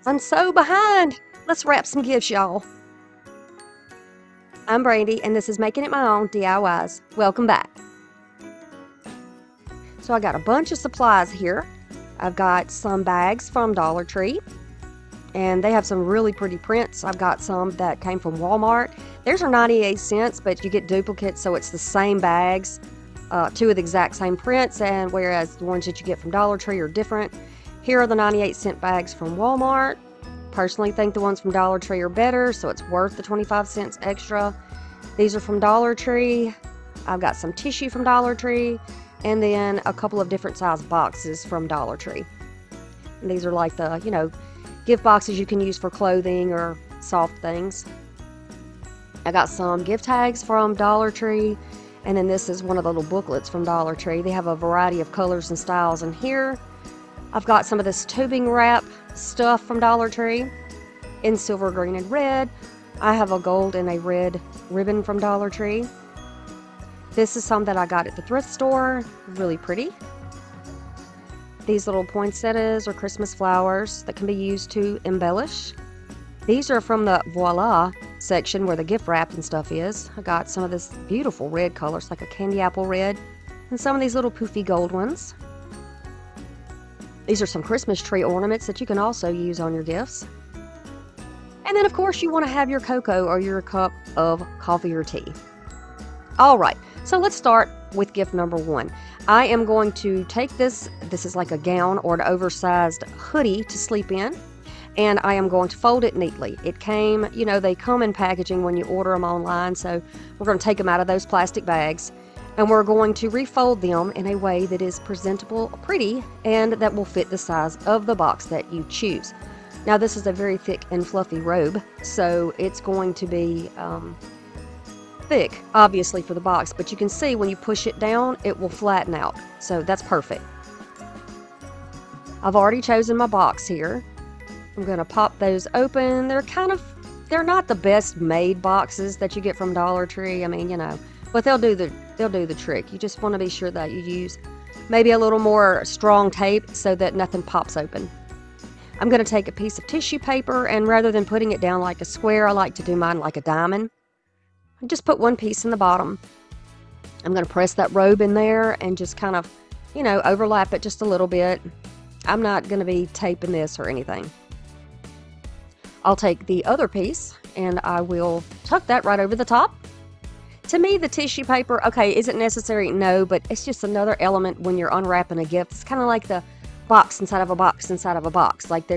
I'm so behind. Let's wrap some gifts, y'all. I'm Brandy, and this is Making It My Own DIYs. Welcome back. So I got a bunch of supplies here. I've got some bags from Dollar Tree, and they have some really pretty prints. I've got some that came from Walmart. Theirs are 98 cents, but you get duplicates, so it's the same bags, two of the exact same prints, and whereas the ones that you get from Dollar Tree are different. Here are the 98-cent bags from Walmart. Personally think the ones from Dollar Tree are better, so it's worth the 25 cents extra. These are from Dollar Tree. I've got some tissue from Dollar Tree, and then a couple of different size boxes from Dollar Tree. And these are like the, gift boxes you can use for clothing or soft things. I got some gift tags from Dollar Tree, and then this is one of the little booklets from Dollar Tree. They have a variety of colors and styles in here. I've got some of this tubing wrap stuff from Dollar Tree in silver, green, and red. I have a gold and a red ribbon from Dollar Tree. This is some that I got at the thrift store. Really pretty. These little poinsettias or Christmas flowers that can be used to embellish. These are from the Voila section where the gift wrap and stuff is. I got some of this beautiful red color. It's like a candy apple red. And some of these little poofy gold ones. These are some Christmas tree ornaments that you can also use on your gifts. And then, of course, you want to have your cocoa or your cup of coffee or tea. All right, so let's start with gift number one. I am going to take this is like a gown or an oversized hoodie to sleep in, and I am going to fold it neatly. It came, they come in packaging when you order them online, so we're going to take them out of those plastic bags. And we're going to refold them in a way that is presentable, pretty, and that will fit the size of the box that you choose. Now, this is a very thick and fluffy robe, so it's going to be thick, obviously, for the box. But you can see when you push it down, it will flatten out. So that's perfect. I've already chosen my box here. I'm going to pop those open. They're not the best made boxes that you get from Dollar Tree. I mean, but they'll do the trick. You just want to be sure that you use maybe a little more strong tape so that nothing pops open. I'm going to take a piece of tissue paper, and rather than putting it down like a square, I like to do mine like a diamond. I just put one piece in the bottom. I'm going to press that robe in there and just kind of, overlap it just a little bit. I'm not going to be taping this or anything. I'll take the other piece and I will tuck that right over the top. To me, the tissue paper, okay, isn't necessary? No, but it's just another element when you're unwrapping a gift. It's kind of like the box inside of a box inside of a box. Like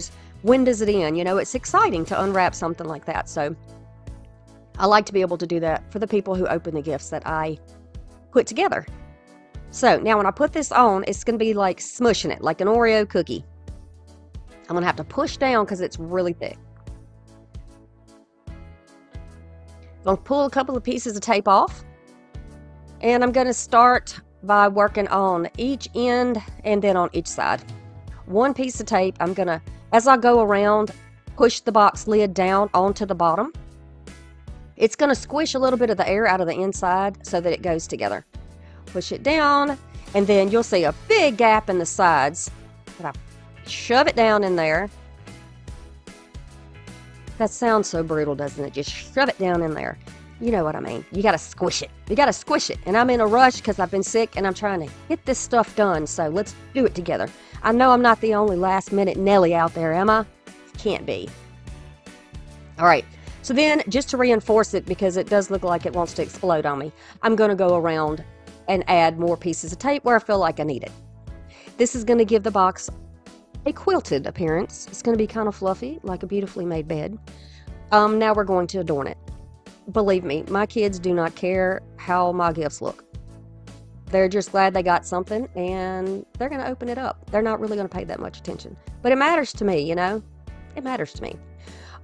when does it end? It's exciting to unwrap something like that. So I like to be able to do that for the people who open the gifts that I put together. So now when I put this on, it's going to be like smushing it, like an Oreo cookie. I'm going to have to push down because it's really thick. I'm going to pull a couple of pieces of tape off, and I'm going to start by working on each end and then on each side. One piece of tape, I'm going to, as I go around, push the box lid down onto the bottom. It's going to squish a little bit of the air out of the inside so that it goes together. Push it down, and then you'll see a big gap in the sides. But I shove it down in there. That sounds so brutal, doesn't it? Just shove it down in there. You know what I mean. You got to squish it. You got to squish it. And I'm in a rush because I've been sick and I'm trying to get this stuff done. So let's do it together. I know I'm not the only last minute Nelly out there, am I? Can't be. All right. So then, just to reinforce it, because it does look like it wants to explode on me, I'm going to go around and add more pieces of tape where I feel like I need it. This is going to give the box a quilted appearance. It's going to be kind of fluffy, like a beautifully made bed. Now we're going to adorn it. Believe me, my kids do not care how my gifts look. They're just glad they got something, and they're going to open it up. They're not really going to pay that much attention. But it matters to me, It matters to me.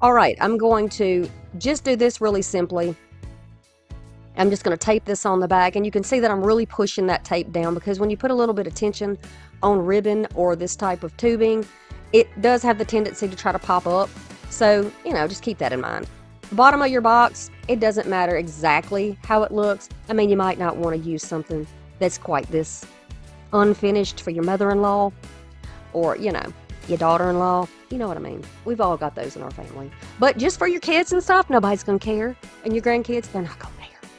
All right, I'm going to just do this really simply. I'm just going to tape this on the back, and you can see that I'm really pushing that tape down, because when you put a little bit of tension on ribbon or this type of tubing, it does have the tendency to try to pop up. So, just keep that in mind. The bottom of your box, it doesn't matter exactly how it looks. I mean, you might not want to use something that's quite this unfinished for your mother-in-law, or, you your daughter-in-law. You know what I mean. We've all got those in our family. But just for your kids and stuff, nobody's going to care. And your grandkids, they're not going to care.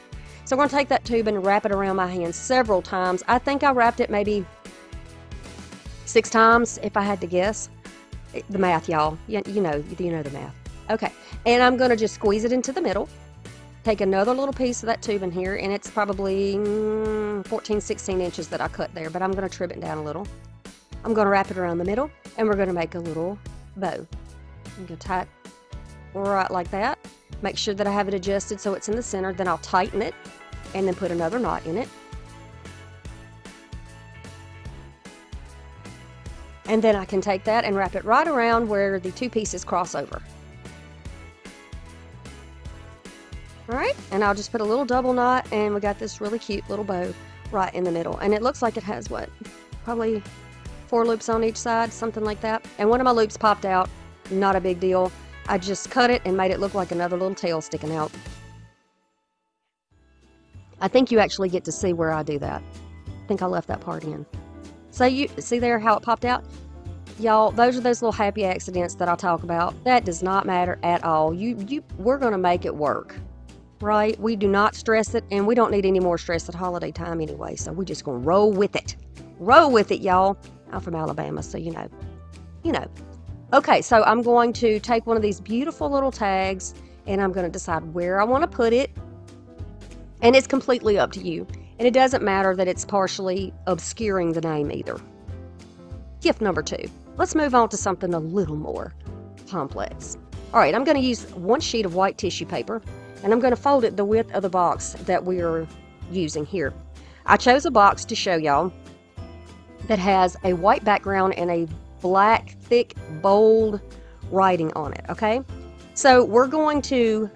So we're going to take that tube and wrap it around my hand several times. I think I wrapped it maybe 6 times, if I had to guess. The math, y'all. You know the math. Okay. And I'm going to just squeeze it into the middle. Take another little piece of that tube in here, and it's probably 14, 16 inches that I cut there, but I'm going to trim it down a little. I'm going to wrap it around the middle, and we're going to make a little bow. I'm going to tie it right like that. Make sure that I have it adjusted so it's in the center. Then I'll tighten it, and then put another knot in it. And then I can take that and wrap it right around where the 2 pieces cross over. Alright, and I'll just put a little double knot, and we got this really cute little bow right in the middle. And it looks like it has, what, probably 4 loops on each side, something like that. And one of my loops popped out, not a big deal. I just cut it and made it look like another little tail sticking out. I think you actually get to see where I do that. I think I left that part in. So you see there how it popped out? Y'all, those are those little happy accidents that I talk about. That does not matter at all. We're going to make it work. Right? We do not stress it, and we don't need any more stress at holiday time anyway, so we're just going to roll with it. Roll with it, y'all. I'm from Alabama, so you know. Okay, so I'm going to take one of these beautiful little tags, and I'm going to decide where I want to put it, and it's completely up to you. And it doesn't matter that it's partially obscuring the name either. Gift number 2. Let's move on to something a little more complex. All right, I'm going to use 1 sheet of white tissue paper, and I'm going to fold it the width of the box that we're using here. I chose a box to show y'all that has a white background and a black, thick, bold writing on it, okay? So we're going to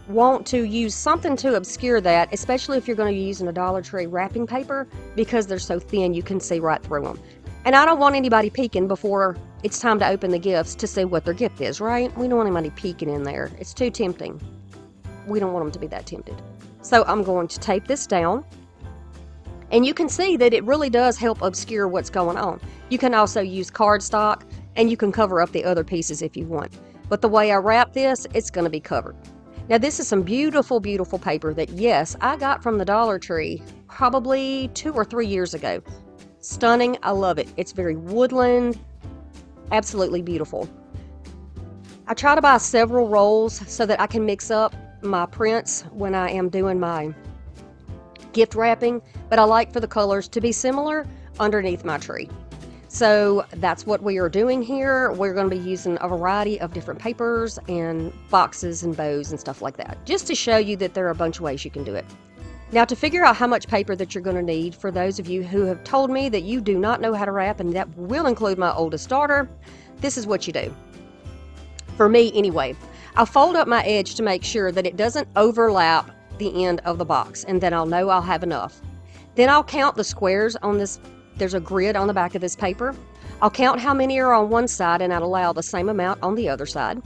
want to use something to obscure that, especially if you're going to be using a Dollar Tree wrapping paper, because they're so thin you can see right through them. And I don't want anybody peeking before it's time to open the gifts to see what their gift is, right? We don't want anybody peeking in there. It's too tempting. We don't want them to be that tempted. So I'm going to tape this down, and you can see that it really does help obscure what's going on. You can also use cardstock, and you can cover up the other pieces if you want. But the way I wrap this, it's going to be covered. Now this is some beautiful, beautiful paper that, yes, I got from the Dollar Tree probably 2 or 3 years ago. Stunning. I love it. It's very woodland. Absolutely beautiful. I try to buy several rolls so that I can mix up my prints when I am doing my gift wrapping, but I like for the colors to be similar underneath my tree. So that's what we are doing here. We're going to be using a variety of different papers and boxes and bows and stuff like that, just to show you that there are a bunch of ways you can do it. Now, to figure out how much paper that you're going to need, for those of you who have told me that you do not know how to wrap, and that will include my oldest daughter, this is what you do. For me anyway, I'll fold up my edge to make sure that it doesn't overlap the end of the box, and then I'll know I'll have enough. Then I'll count the squares on this. There's a grid on the back of this paper. I'll count how many are on one side, and I'll allow the same amount on the other side.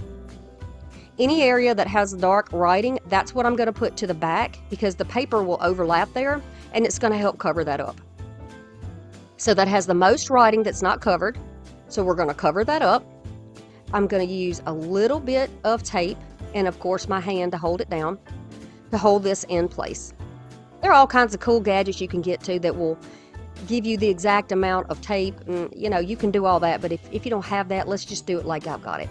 Any area that has dark writing, that's what I'm going to put to the back, because the paper will overlap there, and it's going to help cover that up. So that has the most writing that's not covered, so we're going to cover that up. I'm going to use a little bit of tape, and of course my hand to hold it down, to hold this in place. There are all kinds of cool gadgets you can get to that will give you the exact amount of tape, and you know, you can do all that, but if you don't have that, let's just do it like I've got it.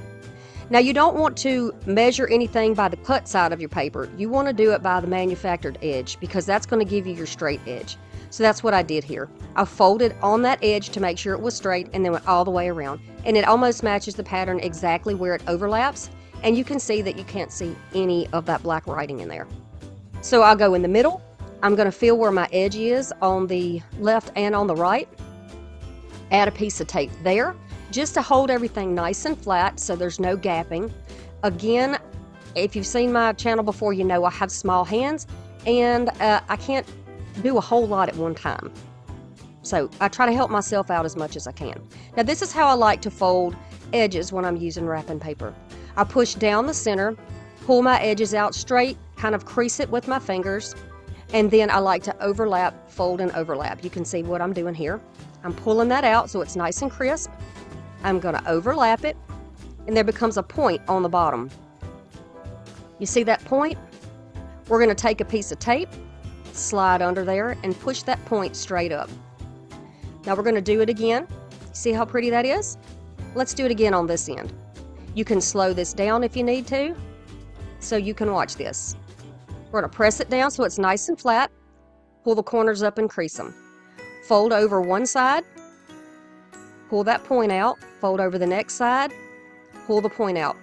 Now, you don't want to measure anything by the cut side of your paper. You want to do it by the manufactured edge, because that's going to give you your straight edge. So that's what I did here. I folded on that edge to make sure it was straight, and then went all the way around. And it almost matches the pattern exactly where it overlaps, and you can see that you can't see any of that black writing in there. So I'll go in the middle. I'm going to feel where my edge is on the left and on the right. Add a piece of tape there, just to hold everything nice and flat so there's no gapping. Again, if you've seen my channel before, you know I have small hands, and I can't do a whole lot at one time. So I try to help myself out as much as I can. Now this is how I like to fold edges when I'm using wrapping paper. I push down the center, pull my edges out straight, kind of crease it with my fingers, and then I like to overlap, fold and overlap. You can see what I'm doing here. I'm pulling that out so it's nice and crisp. I'm going to overlap it, and there becomes a point on the bottom. You see that point? We're going to take a piece of tape, slide under there, and push that point straight up. Now we're going to do it again. See how pretty that is? Let's do it again on this end. You can slow this down if you need to, so you can watch this. We're going to press it down so it's nice and flat. Pull the corners up and crease them. Fold over one side, pull that point out, fold over the next side, pull the point out.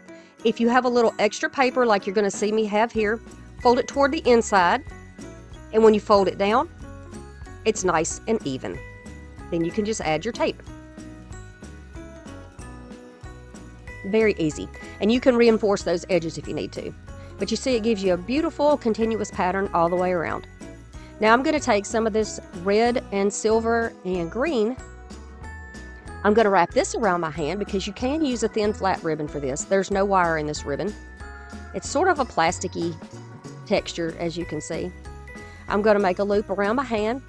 If you have a little extra paper like you're going to see me have here, fold it toward the inside, and when you fold it down, it's nice and even. Then you can just add your tape. Very easy. And you can reinforce those edges if you need to. But you see it gives you a beautiful continuous pattern all the way around. Now I'm going to take some of this red and silver and green. I'm going to wrap this around my hand because you can use a thin flat ribbon for this. There's no wire in this ribbon. It's sort of a plasticky texture, as you can see. I'm going to make a loop around my hand,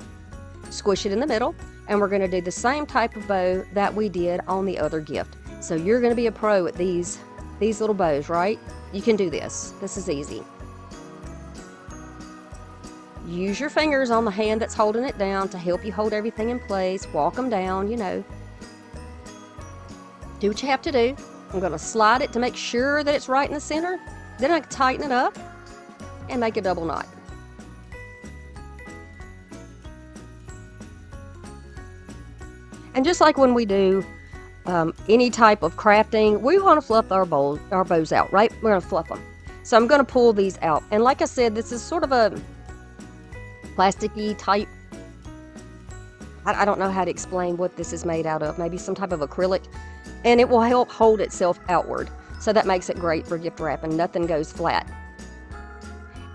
squish it in the middle, and we're going to do the same type of bow that we did on the other gift. So you're going to be a pro at these little bows, right? You can do this. This is easy. Use your fingers on the hand that's holding it down to help you hold everything in place. Walk them down, you know. Do what you have to do. I'm going to slide it to make sure that it's right in the center. Then I can tighten it up and make a double knot. And just like when we do any type of crafting, we want to fluff our bows out, right? We're going to fluff them. So I'm going to pull these out. And like I said, this is sort of a plasticky type. I don't know how to explain what this is made out of. Maybe some type of acrylic. And it will help hold itself outward. So that makes it great for gift wrapping. Nothing goes flat.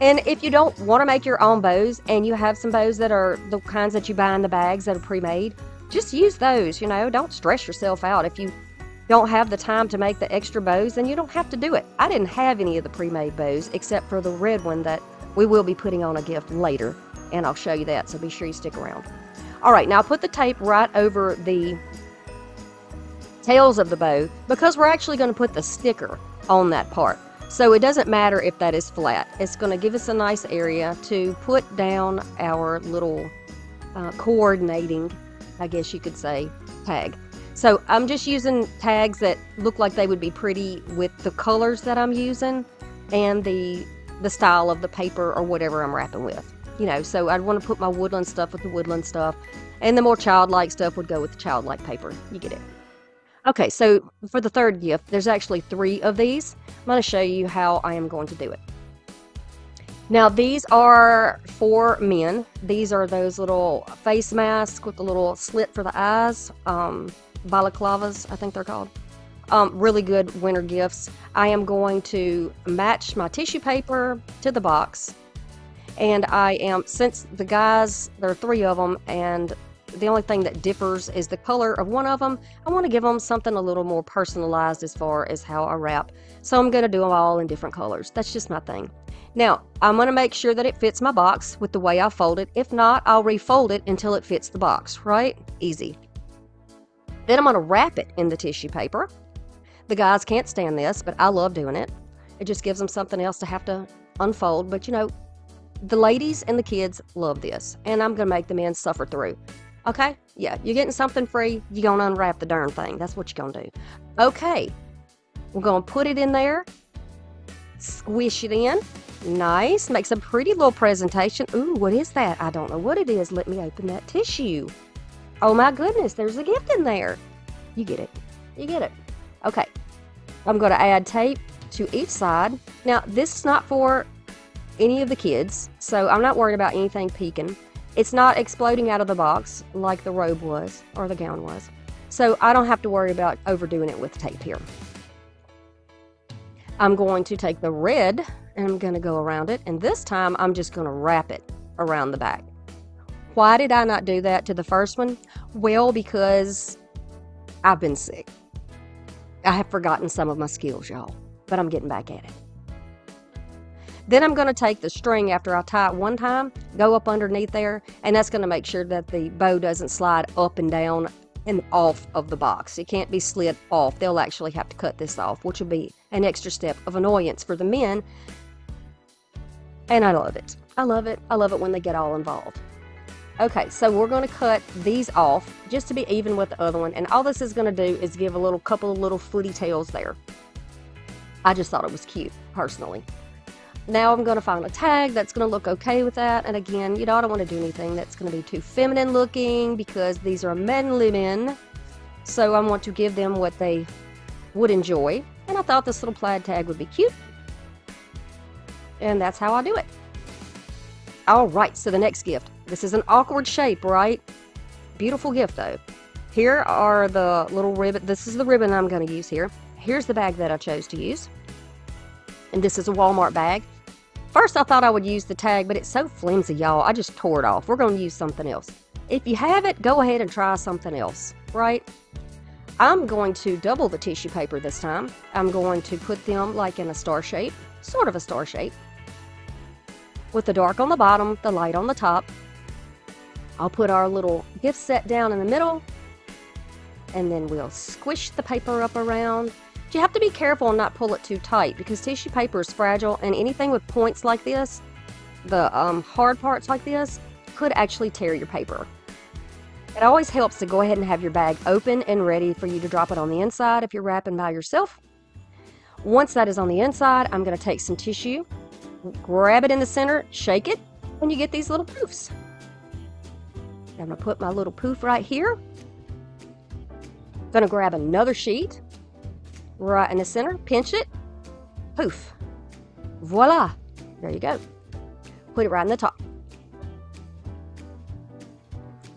And if you don't want to make your own bows and you have some bows that are the kinds that you buy in the bags that are pre-made, just use those, you know. Don't stress yourself out. If you don't have the time to make the extra bows, then you don't have to do it. I didn't have any of the pre-made bows except for the red one that we will be putting on a gift later. And I'll show you that, so be sure you stick around. All right, now put the tape right over the tails of the bow because we're actually going to put the sticker on that part. So it doesn't matter if that is flat. It's going to give us a nice area to put down our little coordinating, I guess you could say, tag. So I'm just using tags that look like they would be pretty with the colors that I'm using and the style of the paper or whatever I'm wrapping with. You know, so I'd want to put my woodland stuff with the woodland stuff, and the more childlike stuff would go with the childlike paper. You get it. Okay, so for the third gift, there's actually 3 of these. I'm going to show you how I am going to do it. Now, these are for men. These are those little face masks with the little slit for the eyes. Balaclavas, I think they're called. Really good winter gifts. I am going to match my tissue paper to the box. And since the guys, there are 3 of them, and the only thing that differs is the color of one of them, I want to give them something a little more personalized as far as how I wrap. So I'm going to do them all in different colors. That's just my thing. Now, I'm going to make sure that it fits my box with the way I fold it. If not, I'll refold it until it fits the box, right? Easy. Then I'm going to wrap it in the tissue paper. The guys can't stand this, but I love doing it. It just gives them something else to have to unfold. But, you know, the ladies and the kids love this, and I'm going to make the men suffer through. Okay? Yeah, you're getting something free, you're going to unwrap the darn thing. That's what you're going to do. Okay, we're going to put it in there, squish it in. Nice. Makes a pretty little presentation. Ooh, what is that? I don't know what it is. Let me open that tissue. Oh my goodness, there's a gift in there. You get it. You get it. Okay, I'm going to add tape to each side. Now, this is not for any of the kids, so I'm not worried about anything peeking. It's not exploding out of the box like the robe was or the gown was. So I don't have to worry about overdoing it with tape here. I'm going to take the red and I'm going to go around it, and this time I'm just going to wrap it around the back. Why did I not do that to the first one? Well, because I've been sick. I have forgotten some of my skills, y'all, but I'm getting back at it. Then I'm going to take the string after I tie it one time, go up underneath there, and that's going to make sure that the bow doesn't slide up and down and off of the box. It can't be slid off. They'll actually have to cut this off, which will be an extra step of annoyance for the men. And I love it. I love it. I love it when they get all involved. Okay, so we're going to cut these off just to be even with the other one. And all this is going to do is give a couple of little footy tails there. I just thought it was cute, personally. Now I'm going to find a tag that's going to look okay with that. And again, you know, I don't want to do anything that's going to be too feminine looking because these are manly men. So I want to give them what they would enjoy. And I thought this little plaid tag would be cute. And that's how I do it. All right, so the next gift. This is an awkward shape, right? Beautiful gift, though. Here are the little ribbon. This is the ribbon I'm going to use here. Here's the bag that I chose to use. And this is a Walmart bag. First, I thought I would use the tag, but it's so flimsy, y'all. I just tore it off. We're going to use something else. If you have it, go ahead and try something else, right? I'm going to double the tissue paper this time. I'm going to put them like in a star shape, sort of a star shape, with the dark on the bottom, the light on the top. I'll put our little gift set down in the middle, and then we'll squish the paper up around. You have to be careful and not pull it too tight because tissue paper is fragile, and anything with points like this, the hard parts like this, could actually tear your paper. It always helps to go ahead and have your bag open and ready for you to drop it on the inside if you're wrapping by yourself. Once that is on the inside, I'm going to take some tissue, grab it in the center, shake it, and you get these little poofs. I'm going to put my little poof right here. I'm going to grab another sheet right in the center, pinch it, poof. Voila. There you go. Put it right in the top.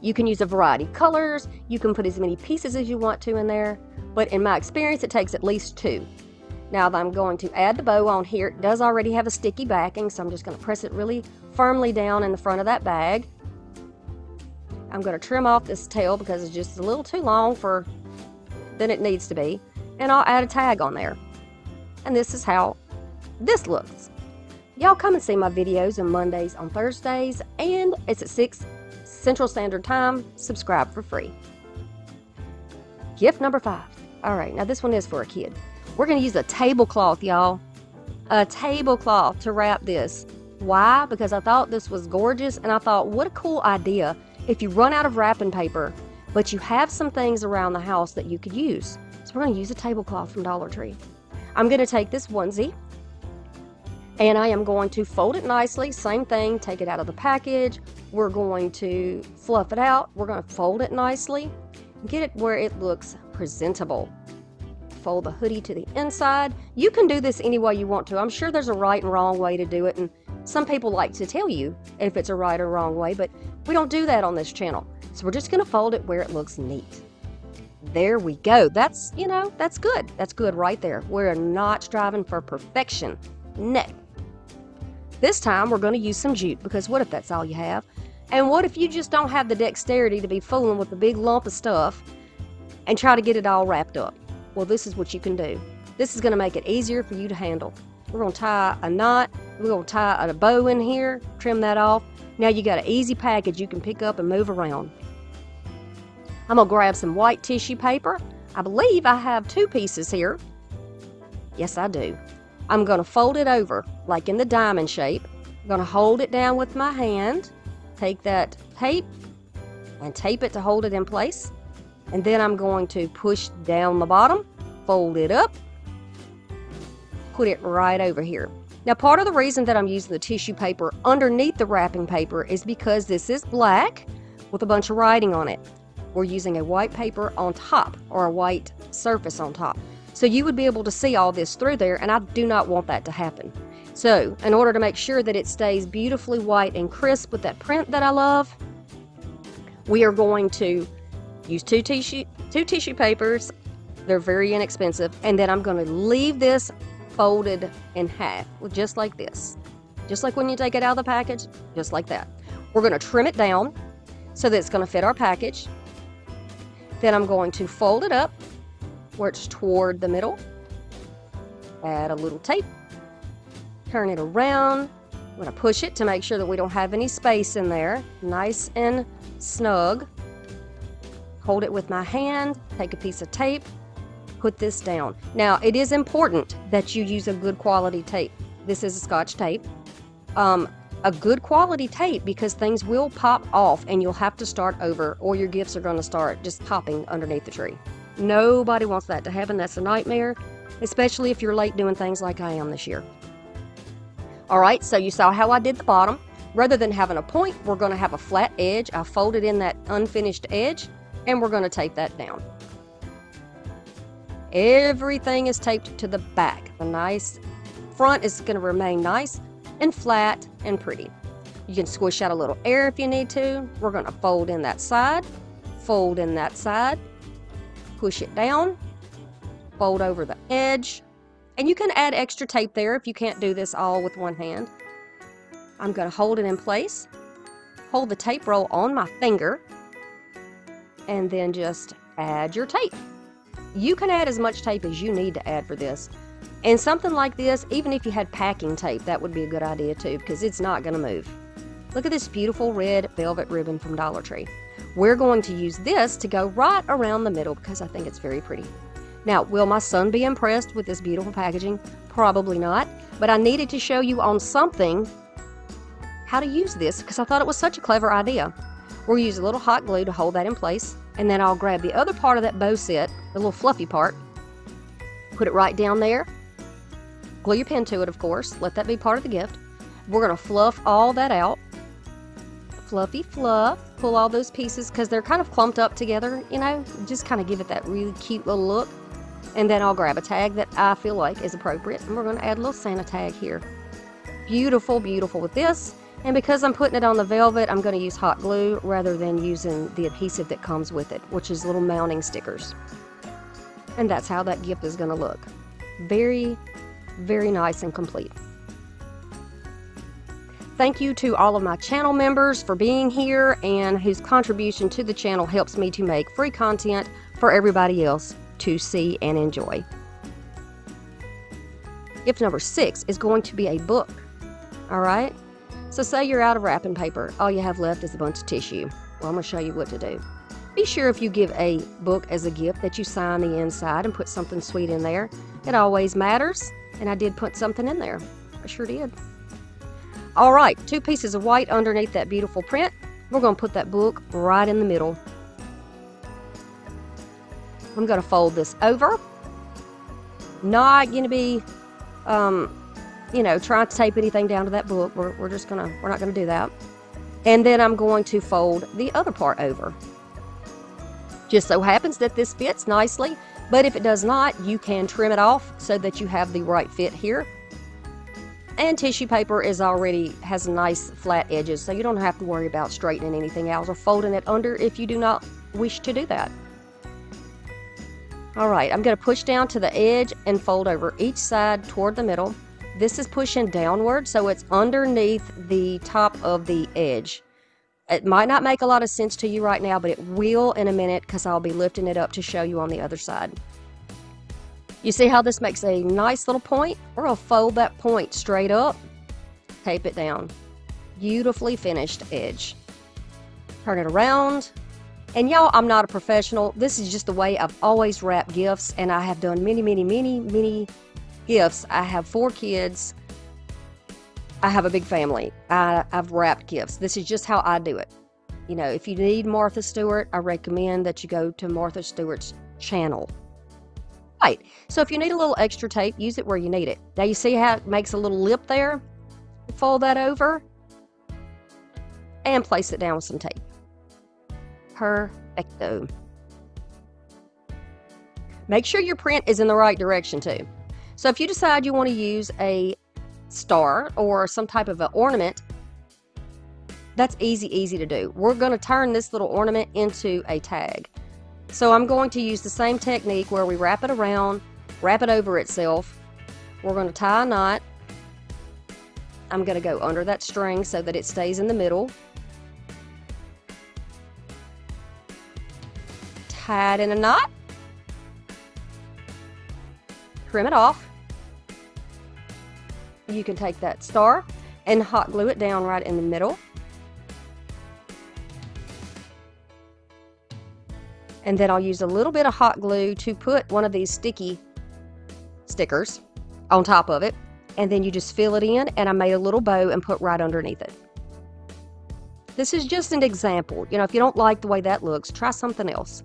You can use a variety of colors. You can put as many pieces as you want to in there. But in my experience, it takes at least 2. Now I'm going to add the bow on here. It does already have a sticky backing, so I'm just going to press it really firmly down in the front of that bag. I'm going to trim off this tail because it's just a little too long than it needs to be. And I'll add a tag on there. And this is how this looks. Y'all come and see my videos on Mondays, on Thursdays, and it's at 6 Central Standard Time. Subscribe for free. Gift number 5. All right, now this one is for a kid. We're going to use a tablecloth, y'all. A tablecloth to wrap this. Why? Because I thought this was gorgeous, and I thought, what a cool idea if you run out of wrapping paper, but you have some things around the house that you could use. So we're going to use a tablecloth from Dollar Tree. I'm going to take this onesie, and I am going to fold it nicely. Same thing, take it out of the package. We're going to fluff it out. We're going to fold it nicely, get it where it looks presentable. Fold the hoodie to the inside. You can do this any way you want to. I'm sure there's a right and wrong way to do it, and some people like to tell you if it's a right or wrong way, but we don't do that on this channel. So we're just going to fold it where it looks neat. There we go. That's, you know, that's good. That's good right there. We're not striving for perfection. No. This time we're going to use some jute, because what if that's all you have? And what if you just don't have the dexterity to be fooling with a big lump of stuff and try to get it all wrapped up? Well, this is what you can do. This is going to make it easier for you to handle. We're going to tie a knot. We're going to tie a bow in here, trim that off. Now you got an easy package you can pick up and move around. I'm going to grab some white tissue paper. I believe I have 2 pieces here. Yes, I do. I'm going to fold it over like in the diamond shape. I'm going to hold it down with my hand. Take that tape and tape it to hold it in place. And then I'm going to push down the bottom, fold it up, put it right over here. Now, part of the reason that I'm using the tissue paper underneath the wrapping paper is because this is black with a bunch of writing on it. We're using a white paper on top, or a white surface on top. So you would be able to see all this through there, and I do not want that to happen. So in order to make sure that it stays beautifully white and crisp with that print that I love, we are going to use two tissue papers. They're very inexpensive. And then I'm going to leave this folded in half, just like this. Just like when you take it out of the package, just like that. We're going to trim it down so that it's going to fit our package. Then I'm going to fold it up where it's toward the middle. Add a little tape. Turn it around. I'm going to push it to make sure that we don't have any space in there. Nice and snug. hold it with my hand, take a piece of tape, put this down. Now, it is important that you use a good quality tape. This is a Scotch tape. A good quality tape, because things will pop off and you'll have to start over, or your gifts are going to start just popping underneath the tree. Nobody wants that to happen. That's a nightmare, especially if you're late doing things like I am this year. All right, so you saw how I did the bottom. Rather than having a point, we're going to have a flat edge. I folded in that unfinished edge, and we're going to tape that down. Everything is taped to the back. The nice front is going to remain nice and flat and pretty. You can squish out a little air if you need to. We're going to fold in that side, fold in that side, push it down, fold over the edge, and you can add extra tape there if you can't do this all with one hand. I'm going to hold it in place, hold the tape roll on my finger, and then just add your tape. You can add as much tape as you need to add for this. And something like this, even if you had packing tape, that would be a good idea too, because it's not going to move. Look at this beautiful red velvet ribbon from Dollar Tree. We're going to use this to go right around the middle because I think it's very pretty. Now, will my son be impressed with this beautiful packaging? Probably not, but I needed to show you on something how to use this because I thought it was such a clever idea. We'll use a little hot glue to hold that in place, and then I'll grab the other part of that bow set, the little fluffy part, put it right down there. Glue your pen to it, of course. Let that be part of the gift. We're going to fluff all that out. Fluffy fluff. Pull all those pieces because they're kind of clumped up together, you know. Just kind of give it that really cute little look. And then I'll grab a tag that I feel like is appropriate. And we're going to add a little Santa tag here. Beautiful, beautiful with this. And because I'm putting it on the velvet, I'm going to use hot glue rather than using the adhesive that comes with it, which is little mounting stickers. And that's how that gift is going to look. Very, very nice and complete. Thank you to all of my channel members for being here and whose contribution to the channel helps me to make free content for everybody else to see and enjoy. Gift number 6 is going to be a book. All right? So say you're out of wrapping paper. All you have left is a bunch of tissue. Well, I'm going to show you what to do. Be sure if you give a book as a gift that you sign the inside and put something sweet in there. It always matters. And I did put something in there. I sure did. All right, 2 pieces of white underneath that beautiful print. We're going to put that book right in the middle. I'm going to fold this over. Not going to be, you know, trying to tape anything down to that book. We're not going to do that. And then I'm going to fold the other part over. Just so happens that this fits nicely, but if it does not, you can trim it off so that you have the right fit here. And tissue paper has nice flat edges, so you don't have to worry about straightening anything else or folding it under if you do not wish to do that. All right, I'm going to push down to the edge and fold over each side toward the middle. This is pushing downward, so it's underneath the top of the edge. It might not make a lot of sense to you right now, but it will in a minute because I'll be lifting it up to show you on the other side. You see how this makes a nice little point? We're going to fold that point straight up, tape it down. Beautifully finished edge. Turn it around. And y'all, I'm not a professional. This is just the way I've always wrapped gifts, and I have done many, many, many, many gifts. I have 4 kids. I have a big family. I've wrapped gifts. This is just how I do it. You know, if you need Martha Stewart, I recommend that you go to Martha Stewart's channel. Right, so if you need a little extra tape, use it where you need it. Now you see how it makes a little lip there? Fold that over and place it down with some tape. Perfecto. Make sure your print is in the right direction too. So if you decide you want to use a star or some type of an ornament, that's easy to do. We're going to turn this little ornament into a tag. So I'm going to use the same technique where we wrap it around, wrap it over itself. We're going to tie a knot. I'm going to go under that string so that it stays in the middle. Tie it in a knot. Trim it off. You can take that star and hot glue it down right in the middle. And then I'll use a little bit of hot glue to put one of these sticky stickers on top of it. And then you just fill it in, and I made a little bow and put right underneath it. This is just an example. You know, if you don't like the way that looks, try something else.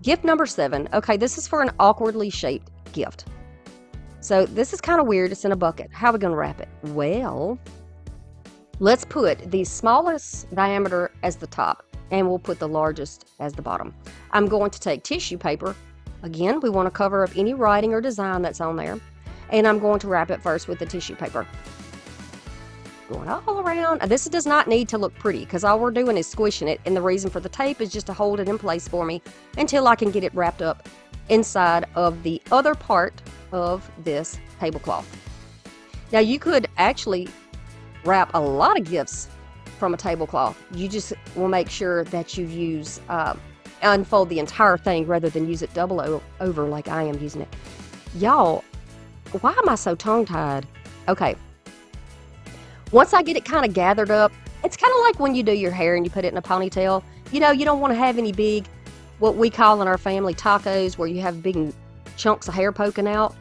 Gift number 7. Okay, this is for an awkwardly shaped gift. So this is kind of weird. It's in a bucket. How are we going to wrap it? Well, let's put the smallest diameter as the top, and we'll put the largest as the bottom. I'm going to take tissue paper. Again, we want to cover up any writing or design that's on there. And I'm going to wrap it first with the tissue paper. Going all around. This does not need to look pretty because all we're doing is squishing it, and the reason for the tape is just to hold it in place for me until I can get it wrapped up inside of the other part of this tablecloth. Now you could actually wrap a lot of gifts from a tablecloth. You just will make sure that you use unfold the entire thing rather than use it double over like I am using it. Y'all, why am I so tongue-tied? Okay. Once I get it kind of gathered up, it's kind of like when you do your hair and you put it in a ponytail. You know, you don't want to have any big, what we call in our family, tacos, where you have big chunks of hair poking out.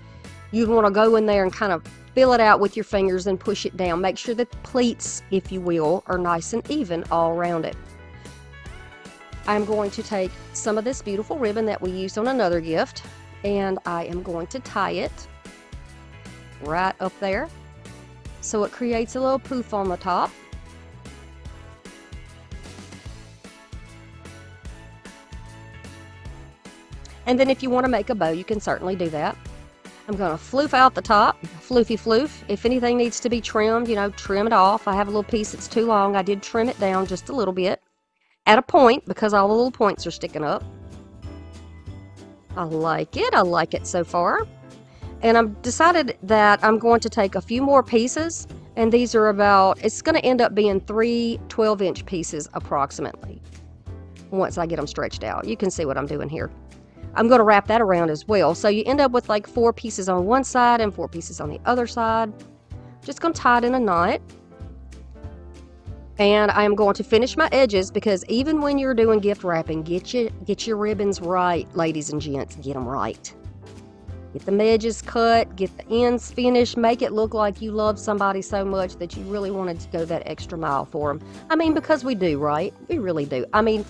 You want to go in there and kind of fill it out with your fingers and push it down. Make sure that the pleats, if you will, are nice and even all around it. I'm going to take some of this beautiful ribbon that we used on another gift, and I am going to tie it right up there so it creates a little poof on the top. And then if you want to make a bow, you can certainly do that. I'm going to floof out the top, floofy floof. If anything needs to be trimmed, you know, trim it off. I have a little piece that's too long. I did trim it down just a little bit at a point because all the little points are sticking up. I like it. I like it so far. And I've decided that I'm going to take a few more pieces, and these are about, it's going to end up being 3 12-inch pieces approximately once I get them stretched out. You can see what I'm doing here. I'm going to wrap that around as well. So you end up with like 4 pieces on one side and 4 pieces on the other side. Just going to tie it in a knot. And I am going to finish my edges because even when you're doing gift wrapping, get your ribbons right, ladies and gents. Get them right. Get the edges cut, get the ends finished, make it look like you love somebody so much that you really wanted to go that extra mile for them. I mean, because we do, right? We really do. I mean,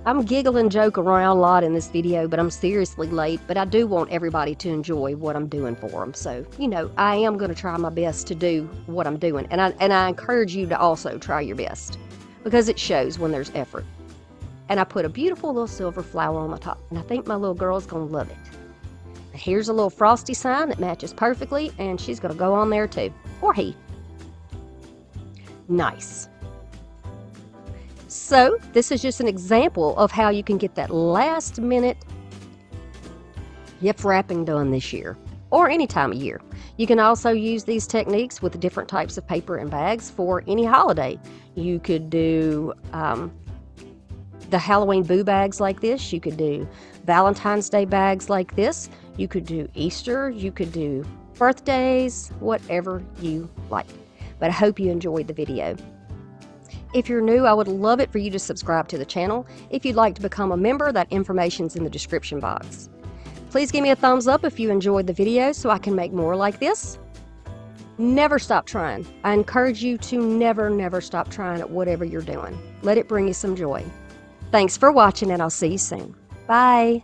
I'm giggle and joke around a lot in this video, but I'm seriously late. But I do want everybody to enjoy what I'm doing for them. So, you know, I am going to try my best to do what I'm doing. And I encourage you to also try your best because it shows when there's effort. And I put a beautiful little silver flower on the top. And I think my little girl's going to love it. Here's a little frosty sign that matches perfectly. And she's going to go on there too. Or he. Nice. So this is just an example of how you can get that last minute gift wrapping done this year. Or any time of year. You can also use these techniques with different types of paper and bags for any holiday. You could do the Halloween boo bags like this. You could do Valentine's Day bags like this. You could do Easter. You could do birthdays, whatever you like. But I hope you enjoyed the video. If you're new, I would love it for you to subscribe to the channel. If you'd like to become a member, that information's in the description box. Please give me a thumbs up if you enjoyed the video so I can make more like this. Never stop trying. I encourage you to never stop trying at whatever you're doing. Let it bring you some joy. Thanks for watching, and I'll see you soon. Bye.